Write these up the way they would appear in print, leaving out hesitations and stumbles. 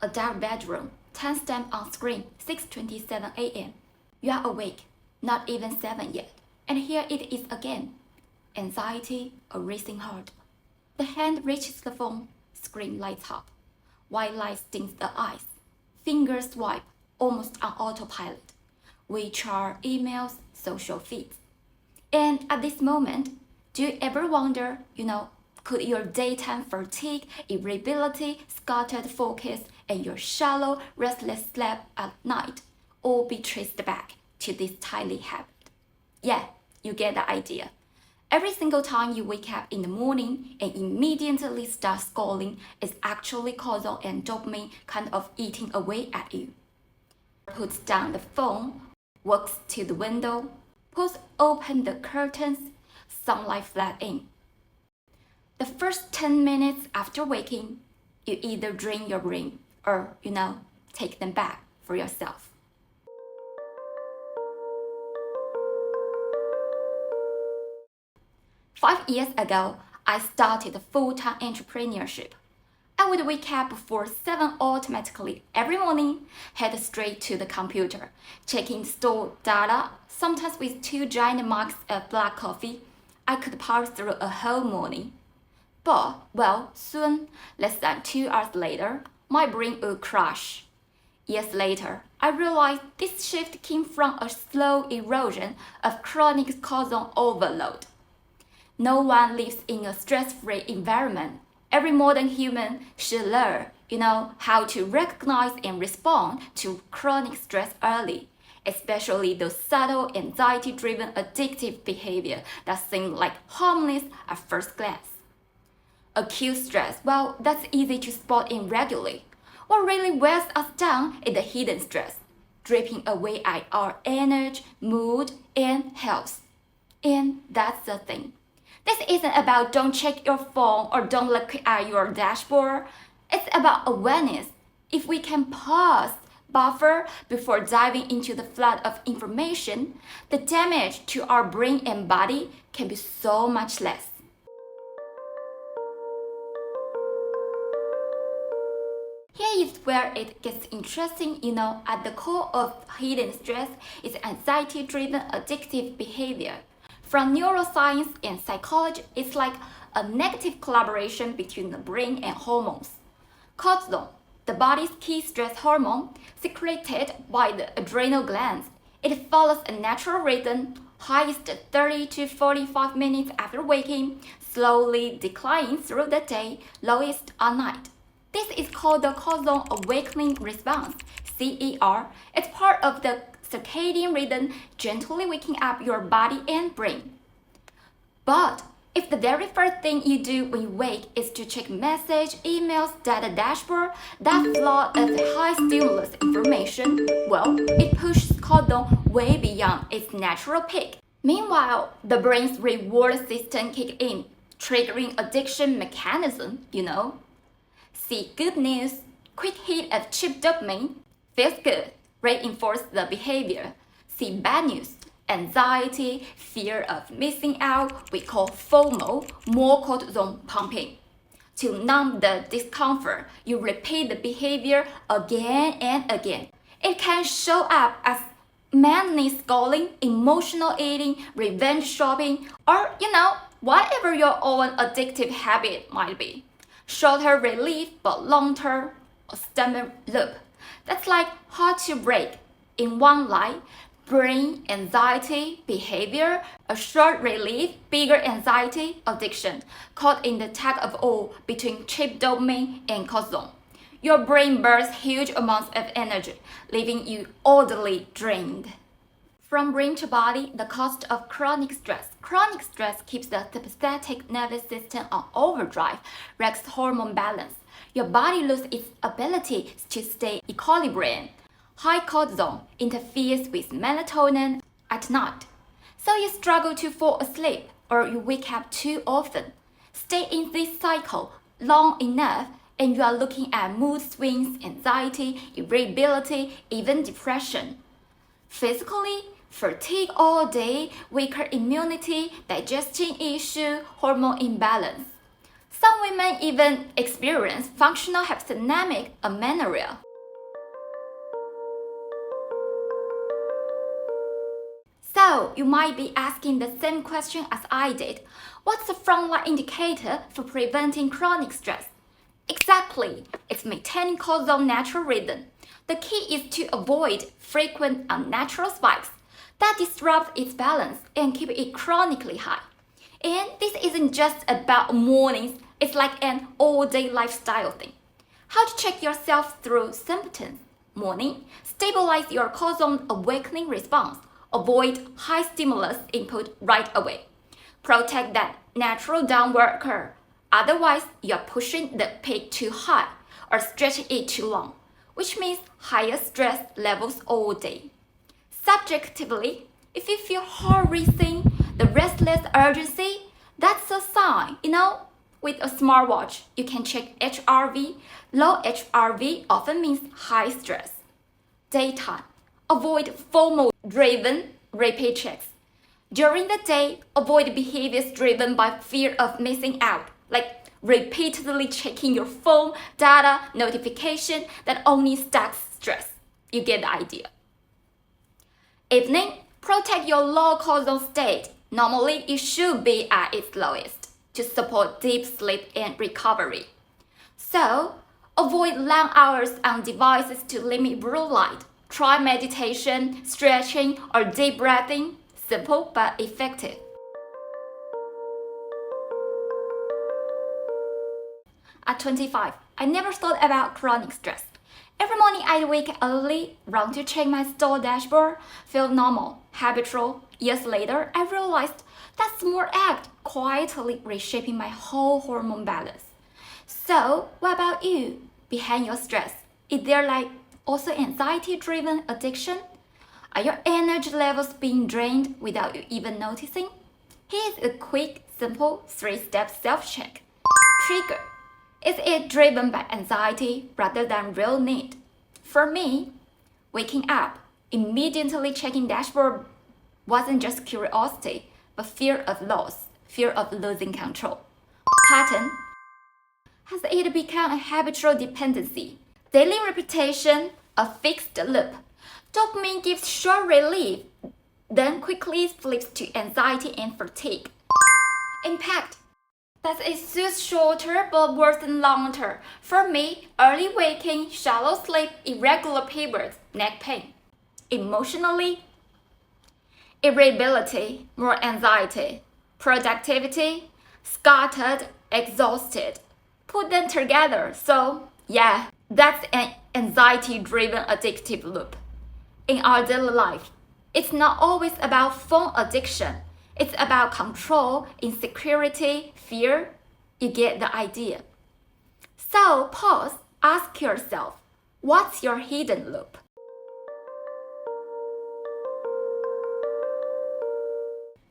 A dark bedroom, timestamp on screen, 6:27 a.m. You are awake, not even 7 yet. And here it is again. Anxiety, a racing heart. The hand reaches the phone, screen lights up. White light stings the eyes. Fingers swipe, almost on autopilot. WeChat, emails, social feeds. And at this moment, do you ever wonder, could your daytime fatigue, irritability, scattered focus, and your shallow, restless sleep at night all be traced back to this tiny habit? Yeah, you get the idea. Every single time you wake up in the morning and immediately start scrolling is actually cortisol and dopamine kind of eating away at you. Puts down the phone, walks to the window, pulls open the curtains, sunlight flood in. The first 10 minutes after waking, you either drain your brain or, take them back for yourself. Five years ago, I started full-time entrepreneurship. I would wake up before 7 automatically every morning, head straight to the computer, checking store data, sometimes with 2 giant mugs of black coffee. I could power through a whole morning. But, soon, less than 2 hours later, my brain would crash. Years later, I realized this shift came from a slow erosion of chronic cortisol overload. No one lives in a stress-free environment. Every modern human should learn, how to recognize and respond to chronic stress early, especially those subtle anxiety-driven addictive behavior that seem like harmless at first glance. Acute stress, that's easy to spot irregularly. What really wears us down is the hidden stress, dripping away at our energy, mood, and health. And that's the thing. This isn't about don't check your phone or don't look at your dashboard. It's about awareness. If we can pause, buffer before diving into the flood of information, the damage to our brain and body can be so much less. Here is where it gets interesting, at the core of hidden stress is anxiety-driven addictive behavior. From neuroscience and psychology, it's like a negative collaboration between the brain and hormones. Cortisol, the body's key stress hormone, secreted by the adrenal glands. It follows a natural rhythm, highest 30 to 45 minutes after waking, slowly declining through the day, lowest at night. This is called the cortisol awakening response, CAR. It's part of the circadian rhythm, gently waking up your body and brain. But if the very first thing you do when you wake is to check message, emails, data dashboard, that flood of high stimulus information, it pushes cortisol way beyond its natural peak. Meanwhile, the brain's reward system kicks in, triggering addiction mechanism, See good news, quick hit of cheap dopamine, feels good, reinforce the behavior. See bad news, anxiety, fear of missing out, we call FOMO, more cortisol pumping. To numb the discomfort, you repeat the behavior again and again. It can show up as madness scrolling, emotional eating, revenge shopping, or whatever your own addictive habit might be. Shorter relief, but long-term, a stomach loop. That's like hard to break. In one line, brain, anxiety, behavior, a short relief, bigger anxiety, addiction, caught in the tug of war between cheap dopamine and cortisol. Your brain burns huge amounts of energy, leaving you utterly drained. From brain to body, the cost of chronic stress. Chronic stress keeps the sympathetic nervous system on overdrive, wrecks hormone balance. Your body loses its ability to stay in equilibrium. High cortisol interferes with melatonin at night. So you struggle to fall asleep or you wake up too often. Stay in this cycle long enough and you are looking at mood swings, anxiety, irritability, even depression. Physically, fatigue all day, weaker immunity, digestion issue, hormone imbalance. Some women even experience functional hypothalamic amenorrhea. So, you might be asking the same question as I did. What's the frontline indicator for preventing chronic stress? Exactly, it's maintaining cortisol natural rhythm. The key is to avoid frequent unnatural spikes that disrupt its balance and keep it chronically high. And this isn't just about mornings, it's like an all-day lifestyle thing. How to check yourself through symptoms? Morning, stabilize your cortisol awakening response. Avoid high stimulus input right away. Protect that natural downward curve. Otherwise, you're pushing the peak too high or stretching it too long, which means higher stress levels all day. Subjectively, if you feel heart racing, the restless urgency, that's a sign, With a smartwatch, you can check HRV. Low HRV often means high stress. Daytime, avoid FOMO-driven repeat checks. During the day, avoid behaviors driven by fear of missing out, like repeatedly checking your phone, data, notification that only stacks stress. You get the idea. Evening, protect your low cortisol state. Normally, it should be at its lowest to support deep sleep and recovery. So, avoid long hours on devices to limit blue light. Try meditation, stretching, or deep breathing. Simple but effective. At 25, I never thought about chronic stress. Every morning I wake early, run to check my store dashboard, feel normal, habitual. Years later, I realized that small act quietly reshaping my whole hormone balance. So, what about you? Behind your stress, is there also anxiety-driven addiction? Are your energy levels being drained without you even noticing? Here's a quick, simple 3-step self-check. Trigger. Is it driven by anxiety rather than real need? For me, waking up, immediately checking dashboard wasn't just curiosity, but fear of loss, fear of losing control. Pattern. Has it become a habitual dependency? Daily repetition, a fixed loop. Dopamine gives short relief, then quickly flips to anxiety and fatigue. Impact. That it soothes shorter but worsens longer. For me, early waking, shallow sleep, irregular periods, neck pain. Emotionally, irritability, more anxiety. Productivity, scattered, exhausted. Put them together, so yeah, that's an anxiety-driven addictive loop. In our daily life, it's not always about phone addiction. It's about control, insecurity, fear. You get the idea. So pause, ask yourself, what's your hidden loop?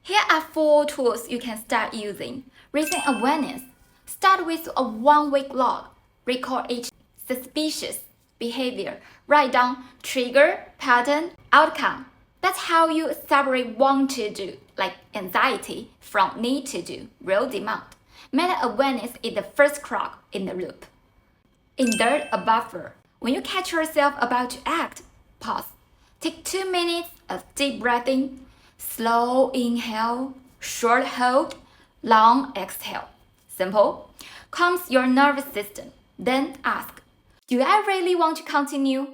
Here are 4 tools you can start using. Raising awareness. Start with a 1-week log. Record each suspicious behavior. Write down trigger, pattern, outcome. That's how you separate want to do, like anxiety, from need to do, real demand. Meta-awareness is the first clog in the loop. Insert a buffer. When you catch yourself about to act, pause. Take 2 minutes of deep breathing. Slow inhale, short hold, long exhale. Simple. Calms your nervous system. Then ask, do I really want to continue?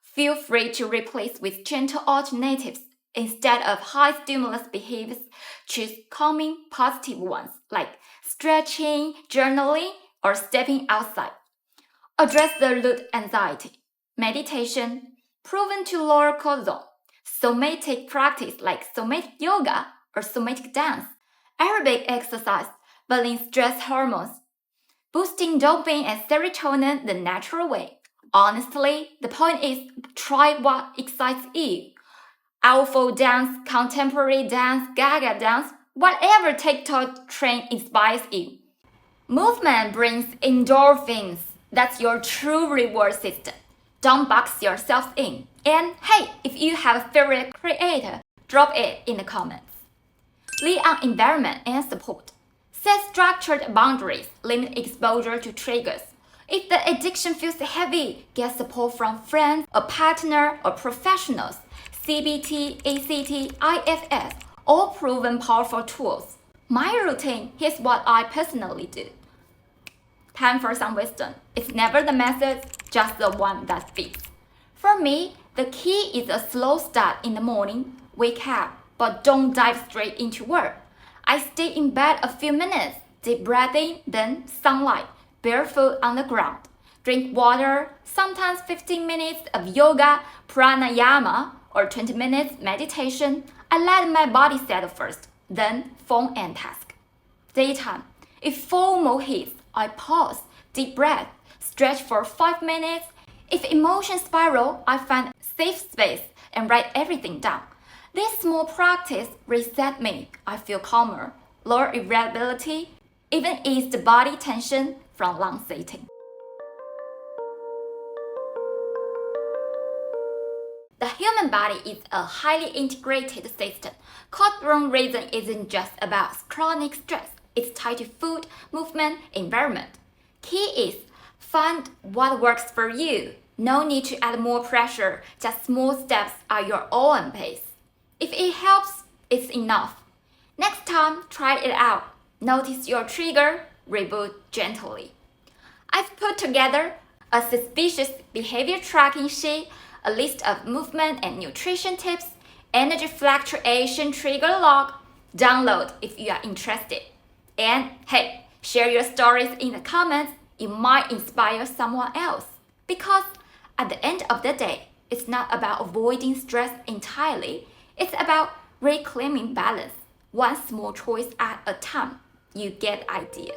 Feel free to replace with gentle alternatives. Instead of high stimulus behaviors, choose calming, positive ones like stretching, journaling, or stepping outside. Address the root anxiety. Meditation, proven to lower cortisol. Somatic practice like somatic yoga or somatic dance. Aerobic exercise, balancing stress hormones. Boosting dopamine and serotonin the natural way. Honestly, the point is try what excites you. Alpha dance, contemporary dance, gaga dance, whatever TikTok trend inspires you. Movement brings endorphins. That's your true reward system. Don't box yourself in. And hey, if you have a favorite creator, drop it in the comments. Lean on environment and support. Set structured boundaries, limit exposure to triggers. If the addiction feels heavy, get support from friends, a partner, or professionals. CBT, ACT, IFS, all proven powerful tools. My routine, here's what I personally do. Time for some wisdom. It's never the method, just the one that fits. For me, the key is a slow start in the morning. Wake up, but don't dive straight into work. I stay in bed a few minutes, deep breathing, then sunlight, barefoot on the ground. Drink water, sometimes 15 minutes of yoga, pranayama, or 20 minutes meditation. I let my body settle first, then phone and task. Daytime. If FOMO hits, I pause, deep breath, stretch for 5 minutes. If emotions spiral, I find safe space and write everything down. This small practice reset me. I feel calmer, lower irritability, even ease the body tension from long sitting. The human body is a highly integrated system. Cortisol reason isn't just about chronic stress. It's tied to food, movement, environment. Key is find what works for you. No need to add more pressure. Just small steps at your own pace. If it helps, it's enough. Next time, try it out. Notice your trigger, reboot gently. I've put together a suspicious behavior tracking sheet, a list of movement and nutrition tips, energy fluctuation trigger log. Download if you are interested. And hey, share your stories in the comments. It might inspire someone else. Because at the end of the day, it's not about avoiding stress entirely. It's about reclaiming balance. One small choice at a time. You get the idea.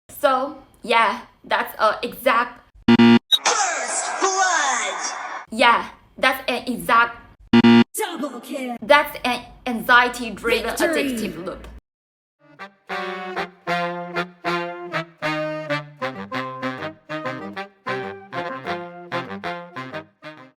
So, yeah, that's an exact... First blood! Yeah, that's an exact... Double kill! That's an anxiety-driven Victory! addictive loop.